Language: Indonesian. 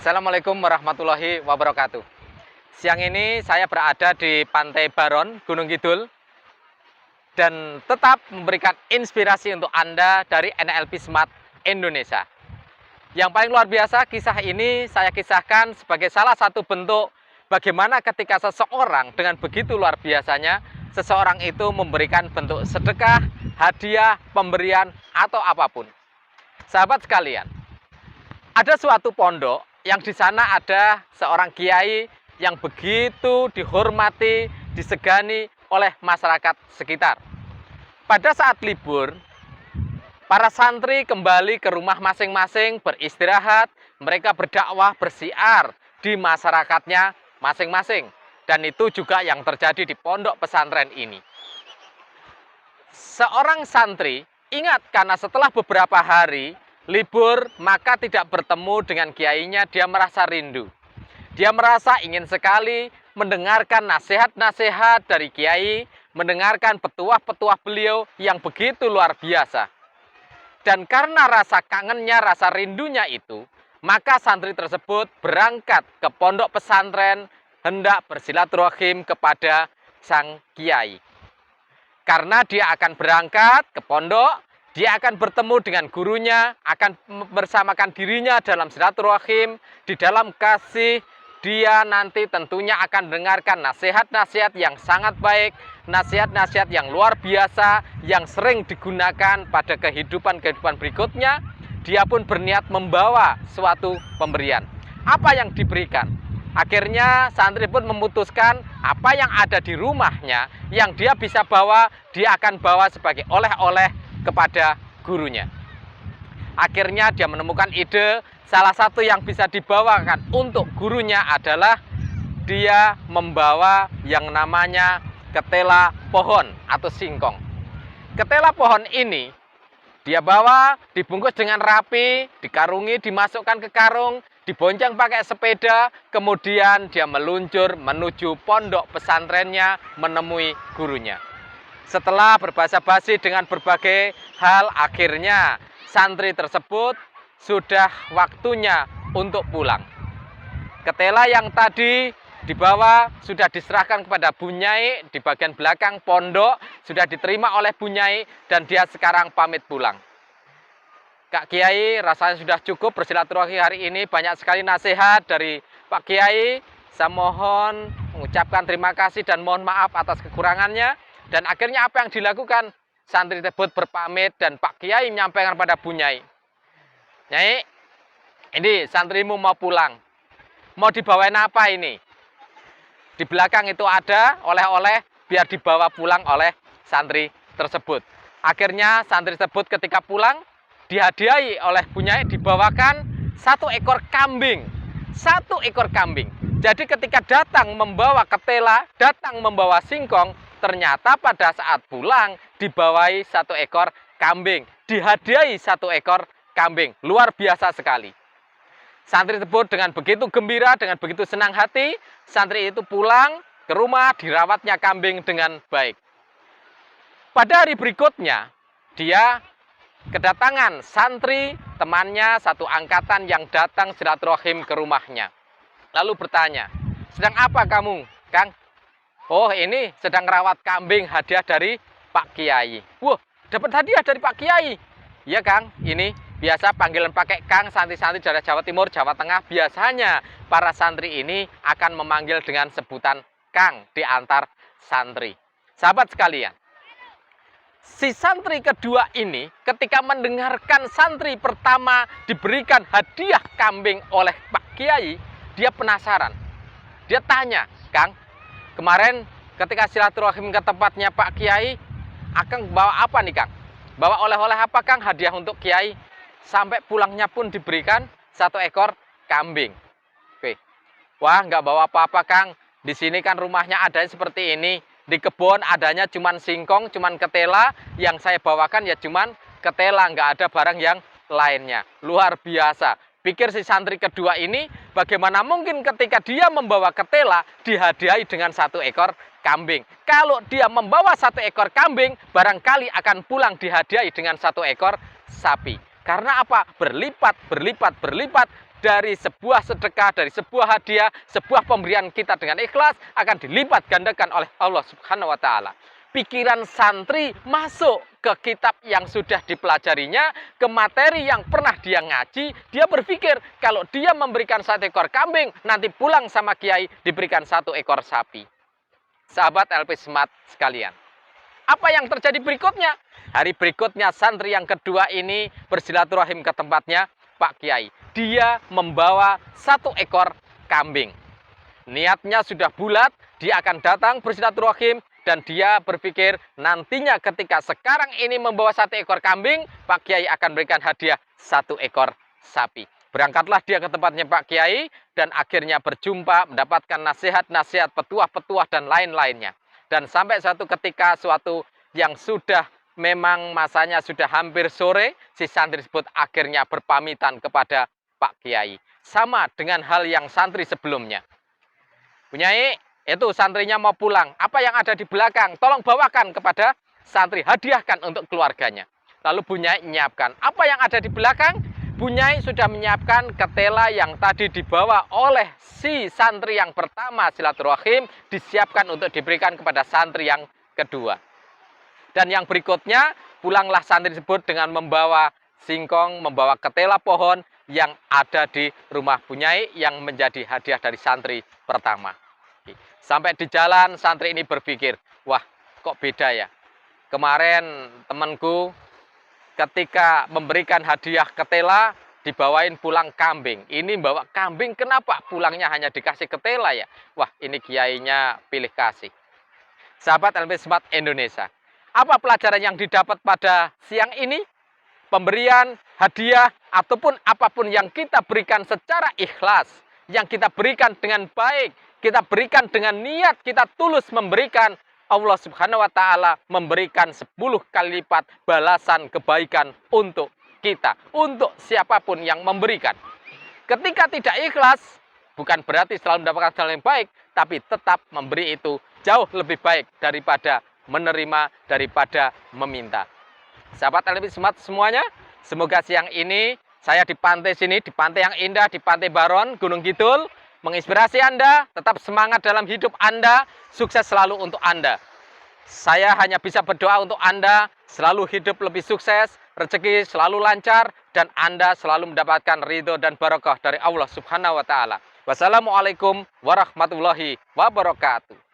Assalamualaikum warahmatullahi wabarakatuh. Siang ini saya berada di Pantai Baron, Gunung Kidul, dan tetap memberikan inspirasi untuk Anda dari NLP Smart Indonesia. Yang paling luar biasa, kisah ini saya kisahkan sebagai salah satu bentuk bagaimana ketika seseorang dengan begitu luar biasanya, seseorang itu memberikan bentuk sedekah, hadiah, pemberian, atau apapun. Sahabat sekalian, ada suatu pondok yang di sana ada seorang kiai yang begitu dihormati, disegani oleh masyarakat sekitar. Pada saat libur, para santri kembali ke rumah masing-masing beristirahat, mereka berdakwah, bersiar di masyarakatnya masing-masing. Dan itu juga yang terjadi di pondok pesantren ini. Seorang santri ingat karena setelah beberapa hari libur, maka tidak bertemu dengan kiainya, dia merasa rindu. Dia merasa ingin sekali mendengarkan nasihat-nasihat dari kiai, mendengarkan petuah-petuah beliau yang begitu luar biasa. Dan karena rasa kangennya, rasa rindunya itu, maka santri tersebut berangkat ke pondok pesantren hendak bersilaturahim kepada sang kiai. Karena dia akan berangkat ke pondok, dia akan bertemu dengan gurunya, akan bersamakan dirinya dalam silaturahim, di dalam kasih. Dia nanti tentunya akan dengarkan nasihat-nasihat yang sangat baik, nasihat-nasihat yang luar biasa, yang sering digunakan pada kehidupan-kehidupan berikutnya. Dia pun berniat membawa suatu pemberian. Apa yang diberikan? Akhirnya santri pun memutuskan apa yang ada di rumahnya, yang dia bisa bawa, dia akan bawa sebagai oleh-oleh kepada gurunya. Akhirnya dia menemukan ide, salah satu yang bisa dibawakan untuk gurunya adalah dia membawa yang namanya ketela pohon atau singkong. Ketela pohon ini dia bawa, dibungkus dengan rapi, dikarungi, dimasukkan ke karung, dibonceng pakai sepeda, kemudian dia meluncur menuju pondok pesantrennya menemui gurunya. Setelah berbasa-basi dengan berbagai hal, akhirnya santri tersebut sudah waktunya untuk pulang. Ketela yang tadi dibawa sudah diserahkan kepada Bunyai di bagian belakang pondok, sudah diterima oleh Bunyai dan dia sekarang pamit pulang. Kak Kiai, rasanya sudah cukup bersilaturahmi hari ini, banyak sekali nasihat dari Pak Kiai. Saya mohon mengucapkan terima kasih dan mohon maaf atas kekurangannya. Dan akhirnya apa yang dilakukan? Santri tersebut berpamit dan Pak Kiai menyampaikan pada Bunyai, Nyai, ini santrimu mau pulang. Mau dibawain apa ini? Di belakang itu ada oleh-oleh, biar dibawa pulang oleh santri tersebut. Akhirnya santri tersebut ketika pulang, dihadiahi oleh Bunyai, dibawakan satu ekor kambing. Satu ekor kambing. Jadi ketika datang membawa ketela, datang membawa singkong, ternyata pada saat pulang dibawahi satu ekor kambing, dihadiahi satu ekor kambing. Luar biasa sekali. Santri tersebut dengan begitu gembira, dengan begitu senang hati, santri itu pulang ke rumah, dirawatnya kambing dengan baik. Pada hari berikutnya, dia kedatangan santri temannya satu angkatan yang datang silaturahim ke rumahnya. Lalu bertanya, sedang apa kamu, Kang? Oh, ini sedang rawat kambing hadiah dari Pak Kiai. Wah, dapat hadiah dari Pak Kiai. Iya, Kang, ini biasa panggilan pakai Kang santri-santri dari Jawa Timur, Jawa Tengah. Biasanya para santri ini akan memanggil dengan sebutan Kang di antar santri. Sahabat sekalian, si santri kedua ini ketika mendengarkan santri pertama diberikan hadiah kambing oleh Pak Kiai, dia penasaran. Dia tanya, Kang, kemarin ketika silaturahim ke tempatnya Pak Kiai, Akang bawa apa nih, Kang? Bawa oleh-oleh apa, Kang? Hadiah untuk Kiai. Sampai pulangnya pun diberikan satu ekor kambing. Oke. Wah, nggak bawa apa-apa, Kang. Di sini kan rumahnya adanya seperti ini. Di kebun adanya cuman singkong, cuman ketela. Yang saya bawakan ya cuman ketela, nggak ada barang yang lainnya. Luar biasa. Pikir si santri kedua ini, bagaimana mungkin ketika dia membawa ketela dihadiahi dengan satu ekor kambing. Kalau dia membawa satu ekor kambing, barangkali akan pulang dihadiahi dengan satu ekor sapi. Karena apa? Berlipat, berlipat, berlipat dari sebuah sedekah, dari sebuah hadiah, sebuah pemberian kita dengan ikhlas akan dilipat gandakan oleh Allah Subhanahu wa taala. Pikiran santri masuk ke kitab yang sudah dipelajarinya, ke materi yang pernah dia ngaji, dia berpikir kalau dia memberikan 1 ekor kambing, nanti pulang sama kiai diberikan 1 ekor sapi. Sahabat LP Smart sekalian, apa yang terjadi berikutnya? Hari berikutnya santri yang kedua ini bersilaturahim ke tempatnya Pak Kiai. Dia membawa 1 ekor kambing. Niatnya sudah bulat, dia akan datang bersilaturahim dan dia berpikir nantinya ketika sekarang ini membawa 1 ekor kambing, Pak Kiai akan berikan hadiah 1 ekor sapi. Berangkatlah dia ke tempatnya Pak Kiai dan akhirnya berjumpa, mendapatkan nasihat-nasihat, petuah-petuah dan lain-lainnya. Dan sampai suatu ketika, suatu yang sudah memang masanya sudah hampir sore, si santri tersebut akhirnya berpamitan kepada Pak Kiai. Sama dengan hal yang santri sebelumnya. Bunyai, itu santrinya mau pulang. Apa yang ada di belakang? Tolong bawakan kepada santri, hadiahkan untuk keluarganya. Lalu Bunyai menyiapkan. Apa yang ada di belakang? Bunyai sudah menyiapkan ketela yang tadi dibawa oleh si santri yang pertama silaturahim, disiapkan untuk diberikan kepada santri yang kedua. Dan yang berikutnya, pulanglah santri tersebut dengan membawa singkong, membawa ketela pohon yang ada di rumah Bunyai yang menjadi hadiah dari santri pertama. Sampai di jalan, santri ini berpikir, wah kok beda ya. Kemarin temanku ketika memberikan hadiah ketela, dibawain pulang kambing. Ini bawa kambing, kenapa pulangnya hanya dikasih ketela ya? Wah, ini kiainya pilih kasih. Sahabat LP Smart Indonesia, apa pelajaran yang didapat pada siang ini? Pemberian, hadiah, ataupun apapun yang kita berikan secara ikhlas, yang kita berikan dengan baik, kita berikan dengan niat, kita tulus memberikan, Allah Subhanahu wa taala memberikan 10 kali lipat balasan kebaikan untuk kita, untuk siapapun yang memberikan. Ketika tidak ikhlas, bukan berarti selalu mendapatkan hal yang baik, tapi tetap memberi itu jauh lebih baik daripada menerima, daripada meminta. Sahabat LP Smart semuanya, semoga siang ini saya di pantai sini, di pantai yang indah, di Pantai Baron, Gunung Kidul, menginspirasi Anda, tetap semangat dalam hidup Anda, sukses selalu untuk Anda. Saya hanya bisa berdoa untuk Anda, selalu hidup lebih sukses, rezeki selalu lancar, dan Anda selalu mendapatkan ridho dan barokah dari Allah Subhanahu wa taala. Wassalamualaikum warahmatullahi wabarakatuh.